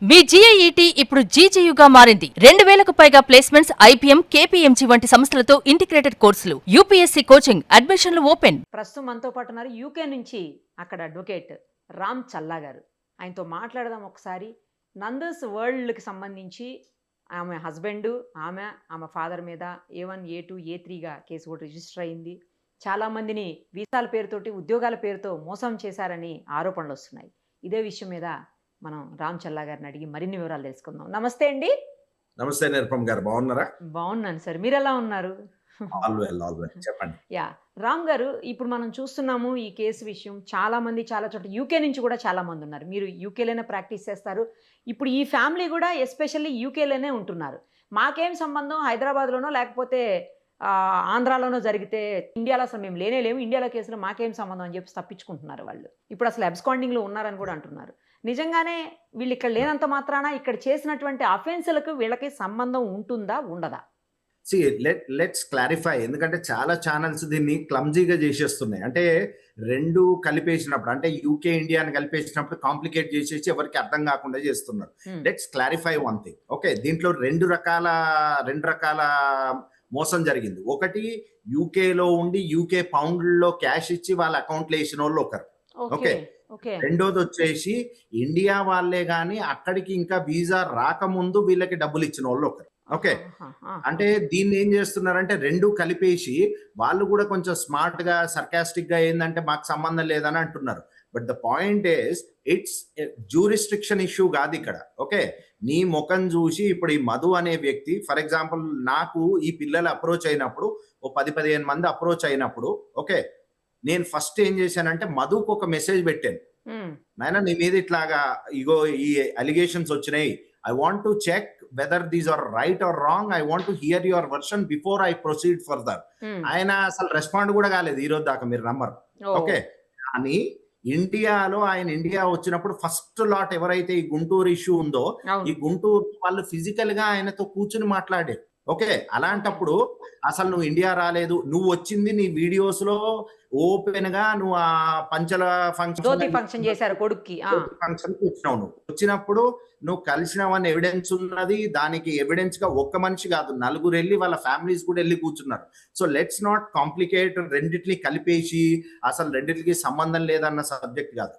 మీ GIET ఇప్పుడు GGUగా మారింది. 2000కు పైగా ప్లేస్మెంట్స్, IPM, KPMG వంటి సంస్థలతో ఇంటిగ్రేటెడ్ కోర్సులు. UPSC కోచింగ్, అడ్మిషన్లు ఓపెన్. ప్రస్తుతం మనతో పాటు ఉన్నారు యూకే నుంచి అక్కడ అడ్వకేట్ రామ్ చల్లా గారు. ఆయనతో మాట్లాడదాం ఒకసారి. నందస్ వరల్డ్కి సంబంధించి ఆమె హస్బెండ్, ఆమె ఫాదర్ మీద A1, A2, A3గా కేసు కూడా రిజిస్టర్ అయింది. చాలామందిని వీసాల పేరుతోటి, ఉద్యోగాల పేరుతో మోసం చేశారని ఆరోపణలు వస్తున్నాయి. ఇదే విషయం మీద మనం రామ్ చల్లా గారిని అడిగి మరిన్ని వివరాలు తెలుసుకుందాం. నమస్తే అండి. నమస్తే నిరుపమ్ గారు, బాగున్నారా? బాగున్నాను సార్, మీరు ఎలా ఉన్నారు? చెప్పండి. యా, రామ్ గారు, ఇప్పుడు మనం చూస్తున్నాము ఈ కేసు విషయం. చాలా మంది చాలా చోట్ల యూకే నుంచి కూడా చాలా మంది ఉన్నారు. మీరు యూకేలోనే ప్రాక్టీస్ చేస్తారు. ఇప్పుడు ఈ ఫ్యామిలీ కూడా ఎస్పెషల్లీ యూకేలోనే ఉంటున్నారు. మాకేం సంబంధం, హైదరాబాద్లోనో లేకపోతే ఆంధ్రాలోనో జరిగితే ఇండియాలో అసలు మేము లేనేలేము, ఇండియాలో కేసులో మాకేం సంబంధం అని చెప్పి తప్పించుకుంటున్నారు వాళ్ళు. ఇప్పుడు అసలు అబ్స్కాండింగ్లో ఉన్నారని కూడా అంటున్నారు. నిజంగానే వీళ్ళు ఇక్కడ లేనంత మాత్రాన ఇక్కడ చేసినటువంటి అఫెన్స్లకు వీళ్ళకి సంబంధం ఉంటుందా, ఉండదా? Let's clarify. ఎందుకంటే చాలా ఛానల్స్ దీన్ని క్లమ్జీగా చేసేస్తున్నాయి. అంటే రెండు కలిపేసినప్పుడు, అంటే యూకే ఇండియాని కలిపేసినప్పుడు కాంప్లికేట్ చేసేసి ఎవరికి అర్థం కాకుండా చేస్తున్నారు. Let's clarify one thing. Okay, దీంట్లో రెండు రకాల మోసం జరిగింది. ఒకటి, యూకేలో ఉండి యూకే పౌండ్లో క్యాష్ ఇచ్చి వాళ్ళ అకౌంట్లో వేసిన వాళ్ళు ఒకరు. ఓకే, రెండోది వచ్చేసి ఇండియా వాళ్ళే గాని అక్కడికి ఇంకా వీసా రాకముందు వీళ్ళకి డబ్బులు ఇచ్చిన వాళ్ళు ఒకరు. ఓకే, అంటే దీన్ని ఏం చేస్తున్నారంటే రెండు కలిపేసి వాళ్ళు కూడా కొంచెం స్మార్ట్ గా, సర్కాస్టిక్ గా ఏంటంటే మాకు సంబంధం లేదని అంటున్నారు. But the point is, it's jurisdiction issue కాదు ఇక్కడ. ఓకే, నీ ముఖం చూసి ఇప్పుడు ఈ మధు అనే వ్యక్తి, ఫర్ ఎగ్జాంపుల్ నాకు ఈ పిల్లలు అప్రోచ్ అయినప్పుడు, ఓ 10-15 మంది అప్రోచ్ అయినప్పుడు, ఓకే, నేను ఫస్ట్ ఏం చేశానంటే మధుకు ఒక మెసేజ్ పెట్టాను. నాయన, నీ మీద ఇట్లాగా ఇగో ఈ అలిగేషన్స్ వచ్చినాయి, I want to check whether these are right or wrong, I want to hear your version before I proceed further. ఆయన అసలు రెస్పాండ్ కూడా కాలేదు ఈ రోజు దాకా, మీరు నమ్మరు. ఓకే, కానీ ఇండియాలో ఆయన ఇండియా వచ్చినప్పుడు ఫస్ట్ లాట్ ఎవరైతే ఈ గుంటూరు ఇష్యూ ఉందో, ఈ గుంటూరు వాళ్ళు ఫిజికల్ గా ఆయనతో కూర్చుని మాట్లాడారు. ఓకే, అలాంటప్పుడు అసలు నువ్వు ఇండియా రాలేదు, నువ్వు వచ్చింది నీ వీడియోస్ లో ఓపెన్ గా నువ్వు ఆ పంచల ఫంక్షన్ చేశారు కొడుక్కి, ఫంక్షన్ వచ్చినావు. నువ్వు వచ్చినప్పుడు నువ్వు కలిసినావని ఎవిడెన్స్ ఉన్నది. దానికి ఎవిడెన్స్ గా ఒక్క మనిషి కాదు, నలుగురు వెళ్ళి వాళ్ళ ఫ్యామిలీస్ కూడా వెళ్ళి కూర్చున్నారు. So let's not complicate. రెండిటిని కలిపేసి అసలు రెండిటికి సంబంధం లేదన్న సబ్జెక్ట్ కాదు,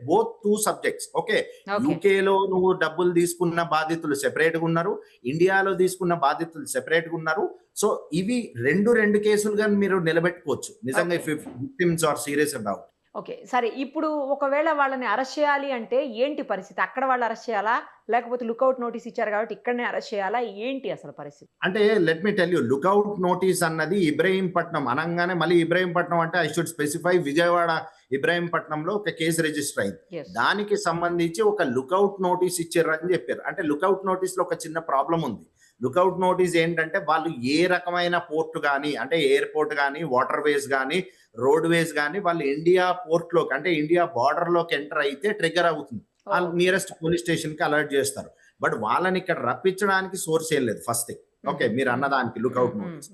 బోత్ టూ సబ్జెక్ట్స్. ఓకే, యూకేలో నువ్వు డబ్బులు తీసుకున్న బాధితులు సెపరేట్ గా ఉన్నారు, ఇండియాలో తీసుకున్న బాధితులు సెపరేట్ గా ఉన్నారు. సో ఇవి రెండు కేసులుగా మీరు నిలబెట్టుకోవచ్చు నిజంగా, if victims are serious about. Okay, సరే. ఇప్పుడు ఒకవేళ వాళ్ళని అరెస్ట్ చేయాలి అంటే ఏంటి పరిస్థితి? అక్కడ వాళ్ళు అరెస్ట్ చేయాలా, లేకపోతే లుకౌట్ నోటీస్ ఇచ్చారు కాబట్టి ఇక్కడనే అరెస్ట్ చేయాలా, ఏంటి అసలు పరిస్థితి? అంటే let me tell you, lookout notice అన్నది ఇబ్రహీంపట్నం అనగానే, మళ్ళీ ఇబ్రహీంపట్నం అంటే ఐ షుడ్ స్పెసిఫై, విజయవాడ ఇబ్రహీంపట్నంలో ఒక కేసు రిజిస్టర్ అయింది. దానికి సంబంధించి ఒక లుకౌట్ నోటీస్ ఇచ్చారని చెప్పారు. అంటే లుకౌట్ నోటీస్ లో ఒక చిన్న ప్రాబ్లం ఉంది. లుకౌట్ నోటీస్ ఏంటంటే వాళ్ళు ఏ రకమైన పోర్ట్ కానీ, అంటే ఎయిర్పోర్ట్ కానీ, వాటర్ వేస్ కానీ, రోడ్ వేస్ కానీ, వాళ్ళు ఇండియా పోర్ట్ లోకి, అంటే ఇండియా బార్డర్ లోకి ఎంటర్ అయితే ట్రిగ్గర్ అవుతుంది. వాళ్ళు నియరెస్ట్ పోలీస్ స్టేషన్ కి అలర్ట్ చేస్తారు. బట్ వాళ్ళని ఇక్కడ రప్పించడానికి సోర్స్ ఏం లేదు, ఫస్ట్ థింగ్. ఓకే, మీరు అన్నదానికి లుకౌట్ నోటీస్.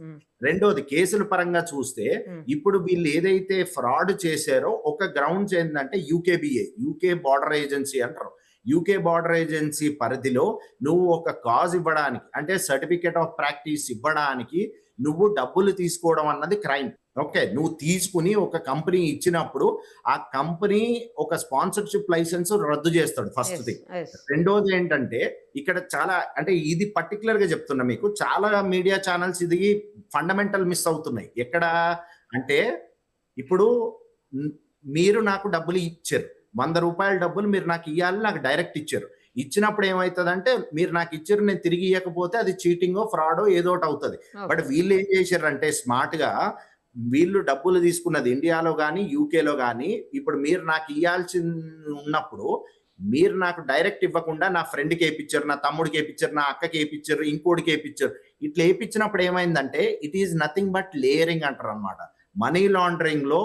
రెండోది, కేసుల పరంగా చూస్తే ఇప్పుడు వీళ్ళు ఏదైతే ఫ్రాడ్ చేశారో ఒక గ్రౌండ్స్ ఏంటంటే యూకేబిఏ, యూకే బార్డర్ ఏజెన్సీ అంటారు. యూకే బార్డర్ ఏజెన్సీ పరిధిలో నువ్వు ఒక కాజ్ ఇవ్వడానికి, అంటే సర్టిఫికేట్ ఆఫ్ ప్రాక్టీస్ ఇవ్వడానికి నువ్వు డబ్బులు తీసుకోవడం అన్నది క్రైమ్. ఓకే, నువ్వు తీసుకుని ఒక కంపెనీ ఇచ్చినప్పుడు ఆ కంపెనీ ఒక స్పాన్సర్షిప్ లైసెన్స్ రద్దు చేస్తాడు, ఫస్ట్ థింగ్. రెండోది ఏంటంటే ఇక్కడ చాలా, అంటే ఇది పర్టికులర్ గా చెప్తున్నా మీకు, చాలా మీడియా ఛానల్స్ ఇది ఫండమెంటల్ మిస్ అవుతున్నాయి. ఎక్కడ అంటే, ఇప్పుడు మీరు నాకు డబ్బులు ఇచ్చారు, 100 రూపాయల డబ్బులు మీరు నాకు ఇవ్వాలి, నాకు డైరెక్ట్ ఇచ్చారు. ఇచ్చినప్పుడు ఏమవుతుందంటే, మీరు నాకు ఇచ్చారు, నేను తిరిగి ఇవ్వకపోతే అది చీటింగో ఫ్రాడో ఏదో ఒకటి అవుతుంది. బట్ వీళ్ళు ఏం చేశారంటే స్మార్ట్ గా, వీళ్ళు డబ్బులు తీసుకున్నది ఇండియాలో కానీ యూకేలో కానీ, ఇప్పుడు మీరు నాకు ఇవ్వాల్సి ఉన్నప్పుడు మీరు నాకు డైరెక్ట్ ఇవ్వకుండా నా ఫ్రెండ్కి వేయించారు, నా తమ్ముడికి వేయించారు, నా అక్కకి వేయించారు, ఇంకోటికి వేయించారు. ఇట్లా వేయించినప్పుడు ఏమైందంటే it is nothing but layering అంటారు అనమాట. మనీ లాండరింగ్ లో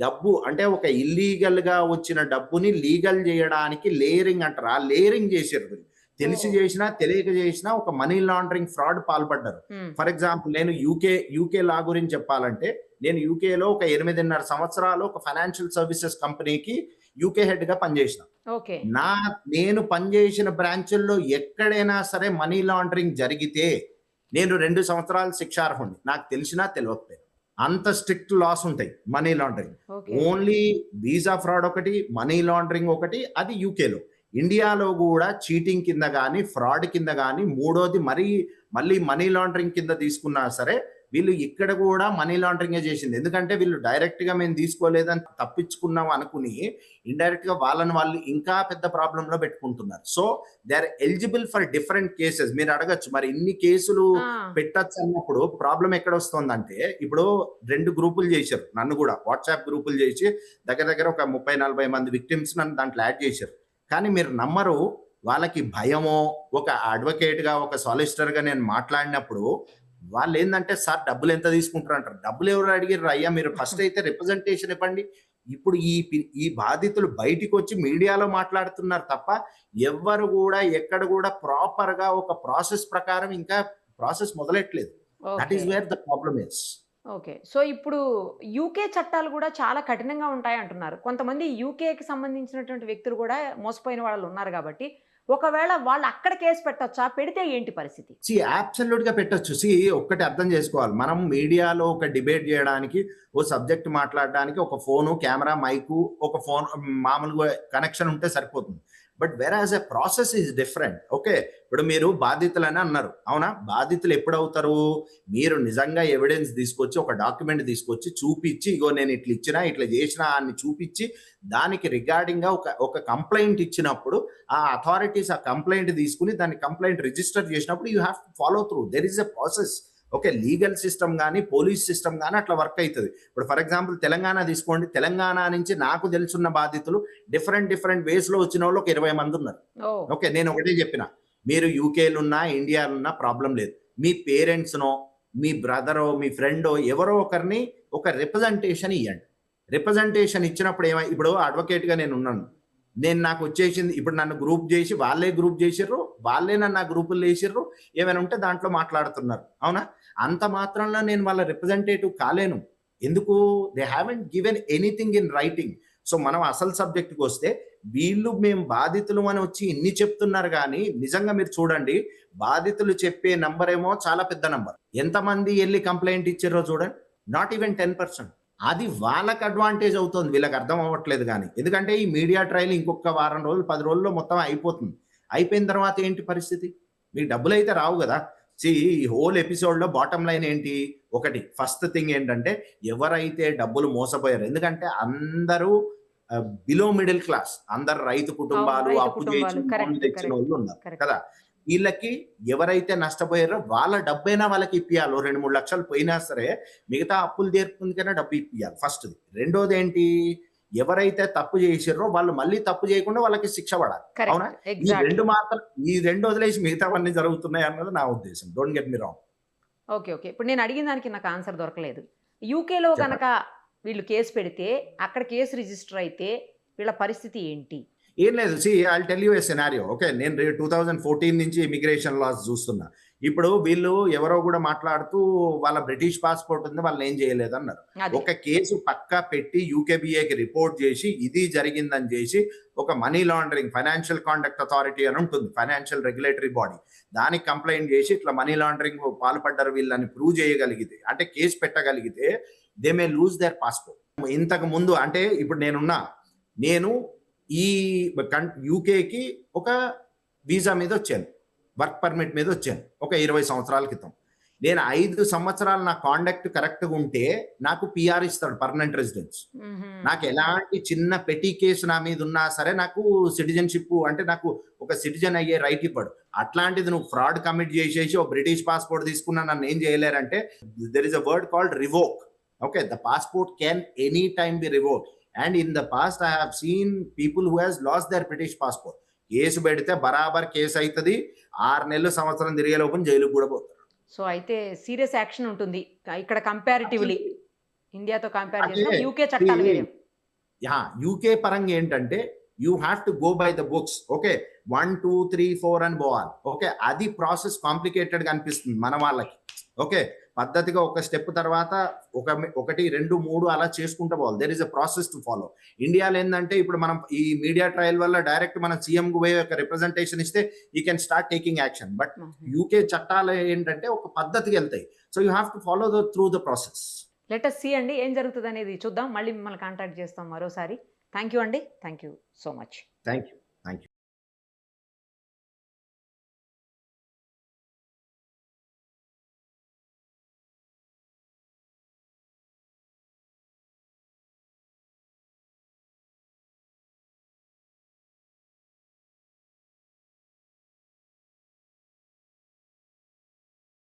డబ్బు, అంటే ఒక ఇల్లీగల్ గా వచ్చిన డబ్బుని లీగల్ చేయడానికి లేయరింగ్ అంటారు. ఆ లేయరింగ్ చేశారు. తెలిసి చేసినా తెలియక చేసినా ఒక మనీ లాండరింగ్ ఫ్రాడ్ పాల్పడ్డారు. ఫర్ ఎగ్జాంపుల్, నేను యూకే లా గురించి చెప్పాలంటే, నేను యూకేలో ఒక 8.5 సంవత్సరాలు ఒక ఫైనాన్షియల్ సర్వీసెస్ కంపెనీకి యూకే హెడ్ గా పనిచేసిన. ఓకే. నేను పనిచేసిన బ్రాంచుల్లో ఎక్కడైనా సరే మనీ లాండరింగ్ జరిగితే నేను 2 సంవత్సరాలు శిక్షార్హుడిని. నాకు తెలిసినా తెలియకపోయినా. అంత స్ట్రిక్ట్ లాస్ ఉంటాయి money laundering. Okay. Only visa fraud ఒకటి, మనీ లాండరింగ్ ఒకటి, అది యూకేలో. ఇండియాలో కూడా చీటింగ్ కింద గానీ, ఫ్రాడ్ కింద గానీ, మూడోది మళ్ళీ మనీ లాండరింగ్ కింద తీసుకున్నా సరే వీళ్ళు ఇక్కడ కూడా మనీ లాండరింగే చేసింది. ఎందుకంటే వీళ్ళు డైరెక్ట్ గా మేము తీసుకోలేదని తప్పించుకున్నాం అనుకుని ఇండైరెక్ట్ గా వాళ్ళు ఇంకా పెద్ద ప్రాబ్లమ్ లో పెట్టుకుంటున్నారు. So they are eligible for different cases. మీరు అడగచ్చు మరి ఇన్ని కేసులు పెట్టచ్చు అన్నప్పుడు ప్రాబ్లం ఎక్కడ వస్తుందంటే, ఇప్పుడు 2 గ్రూపులు చేశారు నన్ను కూడా, వాట్సాప్ గ్రూపులు చేసి దగ్గర ఒక 30-40 మంది విక్టిమ్స్ నన్ను దాంట్లో యాడ్ చేశారు. కానీ మీరు నమ్మరు, వాళ్ళకి భయమో, ఒక అడ్వకేట్ గా, ఒక సాలిసిటర్ గా నేను మాట్లాడినప్పుడు వాళ్ళు ఏంటంటే, సార్ డబ్బులు ఎంత తీసుకుంటారు అంటారు. డబ్బులు ఎవరు అడిగారు? అయ్యా మీరు ఫస్ట్ అయితే రిప్రజెంటేషన్ ఇవ్వండి. ఇప్పుడు ఈ బాధితులు బయటికి వచ్చి మీడియాలో మాట్లాడుతున్నారు తప్ప ఎవ్వరు కూడా ఎక్కడ కూడా ప్రాపర్ గా ఒక ప్రాసెస్ ప్రకారం ఇంకా ప్రాసెస్ మొదలెట్లేదు. That is where the problem is. Okay. So ఇప్పుడు యూకే చట్టాలు కూడా చాలా కఠినంగా ఉంటాయి అంటున్నారు. కొంతమంది యూకేకి సంబంధించినటువంటి వ్యక్తులు కూడా మోసపోయిన వాళ్ళు ఉన్నారు కాబట్టి, ఒకవేళ వాళ్ళు అక్కడ కేసు పెట్టొచ్చా? పెడితే ఏంటి పరిస్థితి? అబ్సల్యూట్ గా పెట్టొచ్చు. ఒక్కటి అర్థం చేసుకోవాలి, మనం మీడియాలో ఒక డిబేట్ చేయడానికి, ఓ సబ్జెక్ట్ మాట్లాడడానికి ఒక ఫోను, కెమెరా, మైకు, ఒక ఫోన్ మామూలుగా కనెక్షన్ ఉంటే సరిపోతుంది. బట్ వెరాజ్ a process is different. Okay, ఇప్పుడు మీరు బాధితులని అన్నారు, అవునా? బాధితులు ఎప్పుడవుతారు? మీరు నిజంగా ఎవిడెన్స్ తీసుకొచ్చి, ఒక డాక్యుమెంట్ తీసుకొచ్చి చూపించి, ఇగో నేను ఇట్లా ఇచ్చినా, ఇట్లా చేసినా అని చూపించి, దానికి రిగార్డింగ్ గా ఒక కంప్లైంట్ ఇచ్చినప్పుడు ఆ అథారిటీస్ ఆ కంప్లైంట్ తీసుకుని దాన్ని కంప్లైంట్ రిజిస్టర్ చేసినప్పుడు you have to follow through. There is a process. Okay, legal system కానీ, పోలీస్ సిస్టమ్ కానీ అట్లా వర్క్ అవుతుంది. ఇప్పుడు ఫర్ ఎగ్జాంపుల్ తెలంగాణ తీసుకోండి. తెలంగాణ నుంచి నాకు తెలుసున్న బాధితులు డిఫరెంట్ వేస్ లో వచ్చిన వాళ్ళు ఒక 20 మంది ఉన్నారు. ఓకే, నేను ఒకటే చెప్పిన, మీరు యూకేలున్నా, ఇండియాలున్నా ప్రాబ్లం లేదు. మీ పేరెంట్స్నో, మీ బ్రదరో, మీ ఫ్రెండో ఎవరో ఒకరిని ఒక రిప్రజెంటేషన్ ఇవ్వండి. రిప్రజెంటేషన్ ఇచ్చినప్పుడు ఇప్పుడు అడ్వకేట్ గా నేను ఉన్నాను, నాకు వచ్చేసింది, ఇప్పుడు నన్ను గ్రూప్ చేసి వాళ్ళే గ్రూప్ చేసిర్రు, వాళ్ళే నన్ను ఆ గ్రూపులు వేసిర్రు, ఏమైనా ఉంటే దాంట్లో మాట్లాడుతున్నారు, అవునా? అంత మాత్రంలో నేను వాళ్ళ రిప్రజెంటేటివ్ కాలేను. ఎందుకు? They haven't given anything in writing. So మనం అసలు సబ్జెక్ట్కి వస్తే, మేము బాధితులు అని వచ్చి ఇన్ని చెప్తున్నారు, కానీ నిజంగా మీరు చూడండి, బాధితులు చెప్పే నంబర్ ఏమో చాలా పెద్ద నంబర్. ఎంతమంది వెళ్ళి కంప్లైంట్ ఇచ్చారో చూడండి, నాట్ ఈవెన్ 10%. అది వాళ్ళకి అడ్వాంటేజ్ అవుతుంది, వీళ్ళకి అర్థం అవ్వట్లేదు. కానీ ఎందుకంటే ఈ మీడియా ట్రయల్ ఇంకొక వారం రోజులు, 10 రోజుల్లో మొత్తం అయిపోతుంది. అయిపోయిన తర్వాత ఏంటి పరిస్థితి? మీకు డబ్బులు అయితే రావు కదా. ఈ హోల్ ఎపిసోడ్ లో బాటమ్ లైన్ ఏంటి? ఒకటి, ఫస్ట్ థింగ్ ఏంటంటే, ఎవరైతే డబ్బులు మోసపోయారు, ఎందుకంటే అందరూ బిలో మిడిల్ క్లాస్, అందరు రైతు కుటుంబాలు, అప్పు చేసి తెచ్చిన వాళ్ళు ఉన్నారు కదా. వీళ్ళకి ఎవరైతే నష్టపోయారో వాళ్ళ డబ్బైనా వాళ్ళకి ఇప్పియాలి. 2-3 లక్షలు పోయినా సరే మిగతా అప్పులు తీర్పుంది కన్నా డబ్బు ఇప్పియాలి, ఫస్ట్ది. రెండోది ఏంటి? ఎవరైతే తప్పు చేసిర్రో వాళ్ళు మళ్ళీ తప్పు చేయకుండా వాళ్ళకి శిక్ష పడాలి, అవునా? ఈ రెండు వదిలేసి మిగతావన్నీ జరుగుతున్నాయి అన్నది నా ఉద్దేశం. Don't get me wrong. Okay. ఇప్పుడు నేను అడిగిన దానికి నాకు ఆన్సర్ దొరకలేదు. యూకేలో కనుక వీళ్ళు కేసు పెడితే, అక్కడ కేసు రిజిస్టర్ అయితే వీళ్ళ పరిస్థితి ఏంటి? ఏం లేదు, I tell you A scenario. Okay, నేను 2014 నుంచి ఇమిగ్రేషన్ లాస్ చూస్తున్నా. ఇప్పుడు వీళ్ళు ఎవరో కూడా మాట్లాడుతూ వాళ్ళ బ్రిటిష్ పాస్పోర్ట్ ఉంది, వాళ్ళని ఏం చేయలేదు అన్నారు. ఒక కేసు పక్కా పెట్టి యూకేబిఏకి రిపోర్ట్ చేసి ఇది జరిగిందని చేసి, ఒక money laundering financial conduct authority అని ఉంటుంది, ఫైనాన్షియల్ రెగ్యులేటరీ బాడీ, దానికి కంప్లైంట్ చేసి ఇట్లా మనీ లాండరింగ్ పాల్పడ్డారు వీళ్ళని ప్రూవ్ చేయగలిగితే, అంటే కేసు పెట్టగలిగితే, they may lose their passport. ఇంతకు ముందు అంటే ఇప్పుడు నేను ఈ యూకేకి ఒక వీసా మీద వచ్చాను, వర్క్ పర్మిట్ మీద వచ్చాను ఒక 20 సంవత్సరాల క్రితం. నేను 5 సంవత్సరాలు నా కాండక్ట్ కరెక్ట్గా ఉంటే నాకు పిఆర్ ఇస్తాడు, పర్మనెంట్ రెసిడెన్స్. నాకు ఎలాంటి చిన్న పెటీ కేసు నా మీద ఉన్నా సరే నాకు సిటిజన్షిప్, అంటే నాకు ఒక సిటిజన్ అయ్యే రైట్ ఇవ్వడు. అట్లాంటిది నువ్వు ఫ్రాడ్ కమిట్ చేసేసి ఒక బ్రిటిష్ పాస్పోర్ట్ తీసుకున్నా నన్ను ఏం చేయలేరంటే, there is a word called revoke. Okay, the passport can anytime be revoked. And in the past, I have seen people who has lost their British passport. Case పెడితే బరాబర్ case అవుతుంది, 6 నెలలు సంవత్సరం తిరిగే లోపల జైలుకు కూడా పోతారు. సో అయితే సీరియస్ యాక్షన్ ఉంటుంది ఇక్కడ కంపారిటివ్లీ ఇండియాతో కంపేర్ చేస్తే యూకే చట్టాలు వేరే. యూకే పరంగా ఏంటంటే, you have to go by the books. Okay, 1, 2, 3, 4 అని పోవాలి. ఓకే, అది ప్రాసెస్ కాంప్లికేటెడ్ గా అనిపిస్తుంది మన వాళ్ళకి. ఓకే, పద్ధతిగా ఒక స్టెప్ తర్వాత ఒకటి 2 3 అలా చేసుకుంటూ పోవాలి. There is a process to follow. ఇండియాలో ఏంటంటే ఇప్పుడు మనం ఈ మీడియా ట్రయల్ వల్ల డైరెక్ట్ మనం సీఎం కు పోయి ఒక రిప్రజెంటేషన్ ఇస్తే you can start taking action. But UK చట్టాలు ఏంటంటే ఒక పద్ధతికి వెళ్తాయి. So you have to follow through the process. Let us see అండి ఏం జరుగుతుంది అనేది చూద్దాం. మళ్ళీ మిమ్మల్ని కాంటాక్ట్ చేస్తాం మరోసారి. థ్యాంక్ యూ అండి. Thank you so much. Thank you.